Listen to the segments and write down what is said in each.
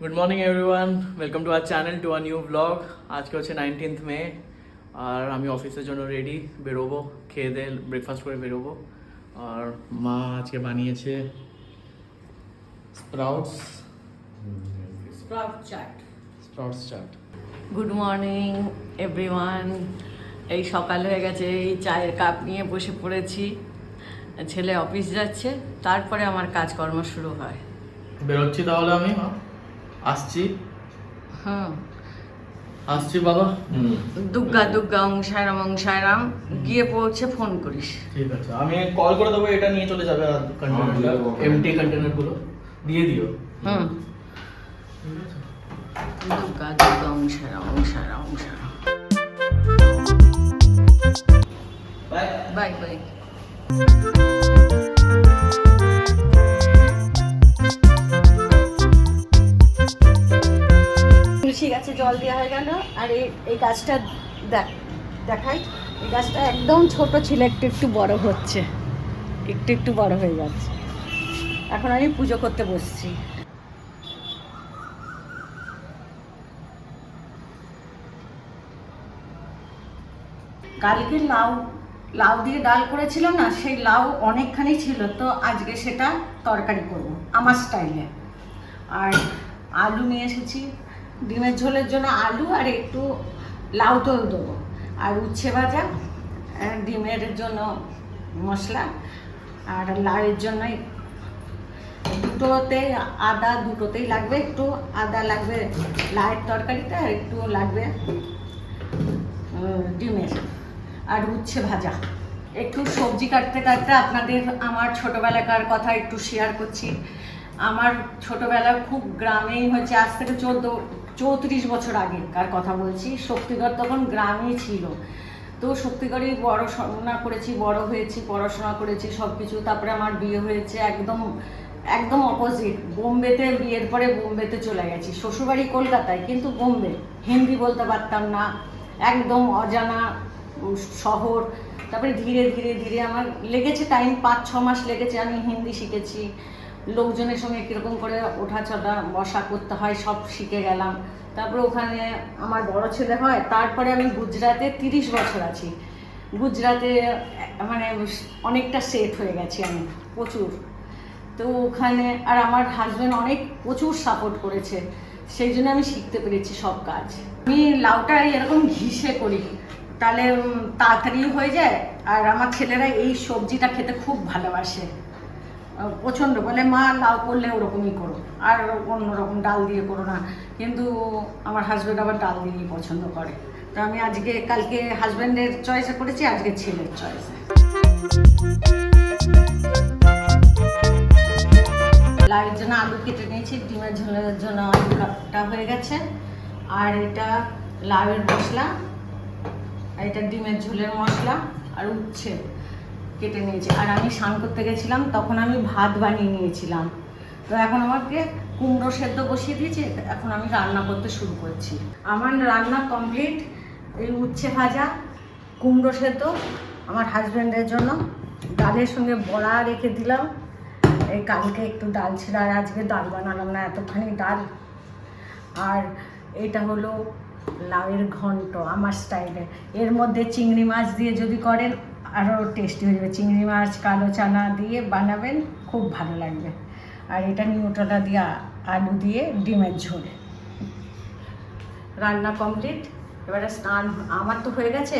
Good morning everyone, welcome to our channel to a new blog. আজকে হচ্ছে 19th মে আর আমি অফিসের জন্য রেডি, বেরোবো, খেয়ে দিয়ে ব্রেকফাস্ট করে বেরোবো। আর মা আজকে বানিয়েছে sprouts chaat. Good morning everyone. এই সকাল হয়ে গেছে, এই চায়ের কাপ নিয়ে বসে পড়েছি। ছেলে অফিস যাচ্ছে, তারপরে আমার কাজকর্ম শুরু হয়। বেরোচ্ছি তাহলে আমি, আসছি আসছি বাবা। দুগ্গা দুগ্গা অংশায়রাম গিয়ে পৌঁছে ফোন করিস। ঠিক আছে, আমি কল করে দেবো, এটা নিয়ে চলে যাবে কন্টেনার, এমটি কন্টেনারগুলো দিয়ে দিও। দুগ্গা দুগ্গা অংশায়রাম। Bye bye. তুলসী গাছে জল দেওয়া হয়ে গেল। আর এই গাছটা দেখাই, এই গাছটা একদম ছোট ছিল, একটু বড় হচ্ছে, একটু বড় হয়ে যাচ্ছে। এখন আমি পুজো করতে বসছি। কালকে লাউ দিয়ে ডাল করেছিলাম না, সেই লাউ অনেকখানি ছিল, তো আজকে সেটা তরকারি করব আমার স্টাইলে। আর আলু নিয়ে এসেছি ডিমের ঝোলের জন্য, আলু আর একটু লাউ তো দেবো, আর উচ্ছে ভাজা, ডিমের জন্য মশলা, আর লাউয়ের জন্য দুটোতেই লাগবে একটু আদা লাগবে লাউয়ের তরকারিতে, আর একটু লাগবে ডিমের, আর উচ্ছে ভাজা। একটু সবজি কাটতে কাটতে আপনাদের আমার ছোটোবেলাকার কথা একটু শেয়ার করছি। আমার ছোটোবেলা খুব গ্রামেই হয়েছে, আজ থেকে 34 বছর আগেকার কথা বলছি। শক্তিগড় তখন গ্রামেই ছিল, তো শক্তিগড়েই পড়াশোনা করেছি, বড় হয়েছি, পড়াশোনা করেছি সব কিছু। তারপরে আমার বিয়ে হয়েছে একদম অপোজিট, বোম্বেতে, বিয়ের পরে বোম্বেতে চলে গেছি। শ্বশুরবাড়ি কলকাতায়, কিন্তু বোম্বে, হিন্দি বলতে পারতাম না, একদম অজানা শহর। তারপরে ধীরে ধীরে ধীরে আমার লেগেছে টাইম, 5-6 মাস লেগেছে, আমি হিন্দি শিখেছি, লোকজনের সঙ্গে কীরকম করে ওঠা চলা বসা করতে হয় সব শিখে গেলাম। তারপরে ওখানে আমার বড় ছেলে হয়। তারপরে আমি গুজরাটে 30 বছর আছি। গুজরাটে মানে অনেকটা সেট হয়ে গেছি আমি, প্রচুর। তো ওখানে আর আমার হাজব্যান্ড প্রচুর সাপোর্ট করেছে, সেই জন্য আমি শিখতে পেরেছি সব কাজ। আমি লাউটা এরকম ঘিসে করি, তাহলে তাড়াতাড়ি হয়ে যায়। আর আমার ছেলেরা এই সবজিটা খেতে খুব ভালোবাসে, পছন্দ, বলে মা লাউ করলে ওরকমই করো, আর অন্যরকম ডাল দিয়ে করো না। কিন্তু আমার হাজব্যান্ড আবার ডাল দিয়েই পছন্দ করে। তো আমি কালকে হাজব্যান্ডের চয়েসে করেছি, আজকে ছেলের চয়েসে। লাউয়ের জন্য আলু কেটে নিয়েছি, ডিমের ঝোলের জন্য আলু কাটা হয়ে গেছে, আর এটা লাউয়ের মশলা, আর এটা ডিমের ঝোলের মশলা, আর উচ্ছে কেটে নিয়েছি। আর আমি স্নান করতে গেছিলাম, তখন আমি ভাত বানিয়ে নিয়েছিলাম। তো এখন আমাকে কুমড়ো সেদ্ধ বসিয়ে দিয়েছি, এখন আমি রান্না করতে শুরু করছি। আমার রান্না কমপ্লিট। এই উচ্ছে ভাজা, কুমড়ো সেদ্ধ আমার হাজব্যান্ডের জন্য, ডালের সঙ্গে বড়া রেখে দিলাম। এই কালকে একটু ডাল ছিল, আর আজকে ডাল বানালাম না, এতখানি ডাল। আর এটা হলো লাউয়ের ঘন্ট আমার স্টাইলে। এর মধ্যে চিংড়ি মাছ দিয়ে যদি করেন আরও টেস্টি হয়ে যাবে। চিংড়ি মাছ, কালো চানা দিয়ে বানাবেন, খুব ভালো লাগবে। আর এটা নিউট্রালা দিয়ে আলু দিয়ে ডিমের ঝোল। রান্না কমপ্লিট। এবারে স্নান আমার তো হয়ে গেছে,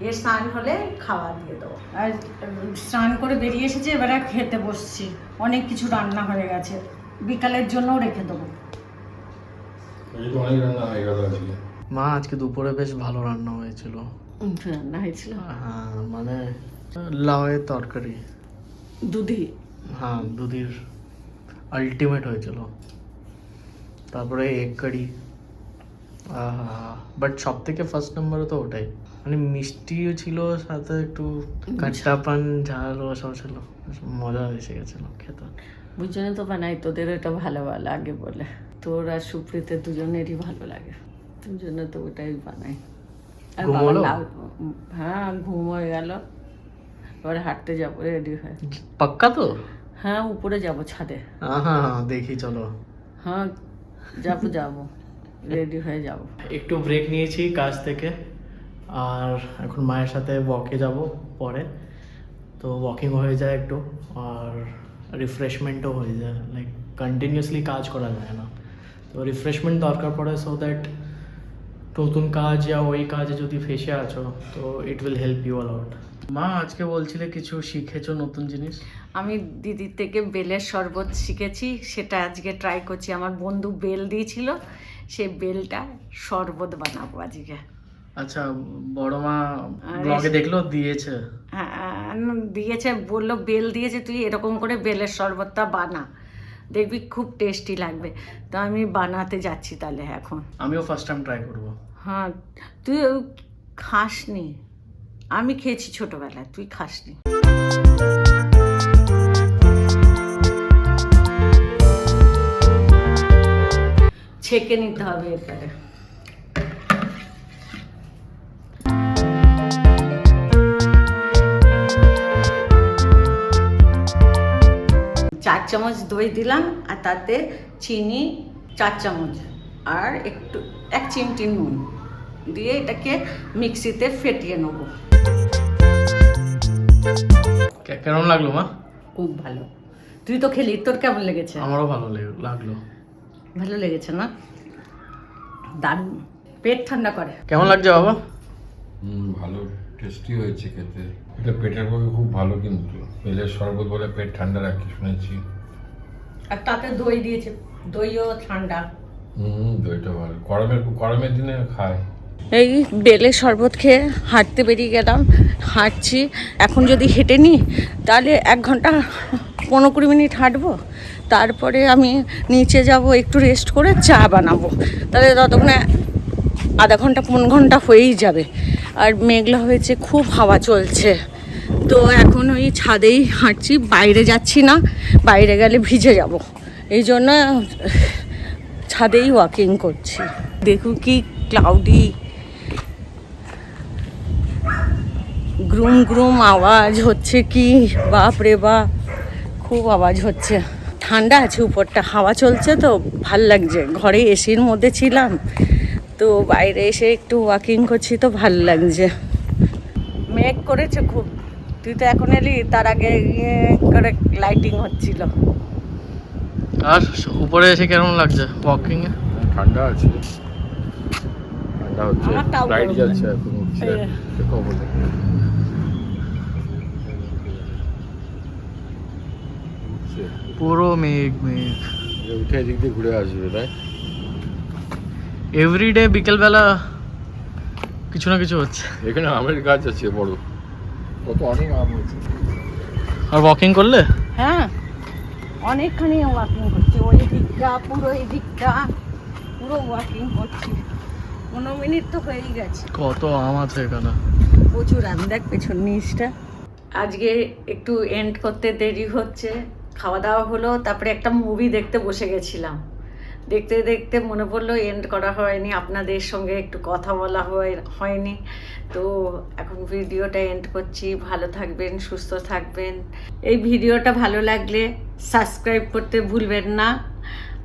এর স্নান হলে খাওয়া দিয়ে দেবো। আর স্নান করে বেরিয়ে এসেছে, এবারে খেতে বসছি। অনেক কিছু রান্না হয়ে গেছে, বিকালের জন্যও রেখে দেবো। মা আজকে দুপুরে বেশ ভালো রান্না হয়েছিল। হ্যাঁ, মানে লাউয়ের তরকারি, দুধির আলটিমেট হয়েছিল। তারপরে এগ কারি, বাট সব থেকে ফার্স্ট নাম্বারে তো ওটাই। মানে মিষ্টিও ছিল, সাথে একটু কাঁচাপান ঝাল ওসব ছিল, মজা এসে গেছিল খেতে। বুঝজনে তো বানাই, তোদের ওটা ভালো লাগে বলে। তোর আর সুপ্রীতের দুজনেরই ভালো লাগে, তোর জন্য তো ওটাই বানাই। আর হ্যাঁ, ঘুম হয়ে গেল। এবারে হাঁটতে যাবো, রেডি হয়ে। পাক্কা তো? হ্যাঁ, উপরে যাবো ছাদে। হ্যাঁ, দেখি চলো। হ্যাঁ, যাবো রেডি হয়ে যাব। একটু ব্রেক নিয়েছি কাজ থেকে, আর এখন মায়ের সাথে ওয়াকে যাব পরে। তো ওয়াকিং হয়ে যায় একটু, আর রিফ্রেশমেন্টও হয়ে যায়। লাইক কন্টিনিউয়াসলি কাজ করা যায় না, তো রিফ্রেশমেন্ট দরকার পড়ে, সো দ্যাট নতুন কাজ या ওই কাজে যদি ফেসে আছো তো it will help you a lot. মা আজকে বলছিলে কিছু শিখেছো নতুন জিনিস? আমি দিদির থেকে বেলের শরবত শিখেছি, সেটা আজকে ট্রাই করছি। আমার বন্ধু বেল দিয়েছিল, সেই বেলটা শরবত বানাবো আজকে। আচ্ছা, বড় মা ব্লগে দেখলো দিয়েছে? হ্যাঁ দিয়েছে, বললো বেল দিয়েছে, তুই এরকম করে বেলের শরবতটা বানা, দেখবি খুব টেস্টি লাগবে। তো আমি বানাতে যাচ্ছি তাহলে এখন। আমিও ফার্স্ট টাইম ট্রাই করবো। হ্যাঁ, তুই খাসনি, আমি খেয়েছি ছোটবেলায়, তুই খাসনি। ছেঁকে নিতে হবে এরপরে। চার চামচ দই দিলাম, আর তাতে চিনি 4 চামচ, আর একটু 1 চিমটি নুন দিয়ে এটাকে মিক্সিতে ফেটিয়ে নেব। কেমন লাগলো মা? খুব ভালো। তুই তো খেলি, তোর কেমন লেগেছে? আমারও ভালো লাগলো। ভালো লেগেছে না? দারুণ, পেট ঠান্ডা করে। কেমন লাগছে বাবা? ভালো, টেস্টি হয়েছে খেতে। এটা পেটের পক্ষে খুব ভালো, কিন্তু বেলের শরবত বলে পেট ঠান্ডা রাখি শুনেছি। আর তাতে দই দিয়েছে, দইও ঠান্ডা। দইটা ভালো, গরমের দিনে খায়। এই বেলের শরবত খেয়ে হাঁটতে বেরিয়ে গেলাম, হাঁটছি। এখন যদি হেঁটে নিই তাহলে 1 ঘন্টা 15-20 মিনিট হাঁটবো, তারপরে আমি নিচে যাব, একটু রেস্ট করে চা বানাবো, তাহলে ততক্ষণে আধা ঘন্টা 1 ঘন্টা হয়েই যাবে। আর মেঘলা হয়েছে, খুব হাওয়া চলছে। তো এখন ওই ছাদেই হাঁটছি, বাইরে যাচ্ছি না, বাইরে গেলে ভিজে যাব, এই জন্য ছাদেই ওয়াকিং করছি। দেখুন কি ক্লাউডি, গ্রুম গ্রুম আওয়াজ হচ্ছে, কি বাপ রে বাপ, খুব আওয়াজ হচ্ছে। ঠান্ডা আছে, উপরটা হাওয়া চলছে, তো ভাল লাগছে। ঘরে এসির মধ্যে ছিলাম, তো বাইরে এসে একটু ওয়াকিং করছি, তো ভাল লাগছে। মেঘ করেছে খুব, তুই তো এখন এলি, তার আগে করে লাইটিং হচ্ছিল। আর উপরে এসে কেমন লাগছে ওয়াকিং এ? ঠান্ডা আছে, ঠান্ডা হচ্ছে, আমার তাও লাইট গরম জ্বলছে লাগে। এখন, উঠছে কবলে। পুরো মেঘ। উঠে এদিক দিয়ে ঘুরে আসবে, তাই এভরিডে বিকেলবেলা কিছু না কিছু হচ্ছে। এখানে আমের গাছ আছে বড়, কত অনেক আম হচ্ছে। আর ওয়াকিং করলে? হ্যাঁ, অনেকখানি ওয়াকিং করছি, ওই দিকটা পুরো, এই দিকটা পুরো ওয়াকিং করছি। 15 মিনিট তো হয়েই গেছে। কত আম আছে এখানে, প্রচুর আম, দেখ পেছন নিচটা। আজকে একটু এন্ড করতে দেরি হচ্ছে, খাওয়া দাওয়া হলো, তারপরে একটা মুভি দেখতে বসে গেছিলাম। দেখতে দেখতে মনে পড়লো এন্ড করা হয়নি, আপনাদের সঙ্গে একটু কথা বলা হয়নি। তো এখন ভিডিওটা এন্ড করছি। ভালো থাকবেন, সুস্থ থাকবেন। এই ভিডিওটা ভালো লাগলে সাবস্ক্রাইব করতে ভুলবেন না।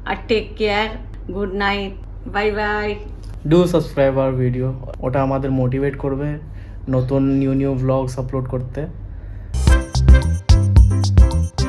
আর take care, good night, bye bye. Do subscribe our video, ওটা আমাদের মোটিভেট করবে নতুন নিউ ভ্লগস আপলোড করতে।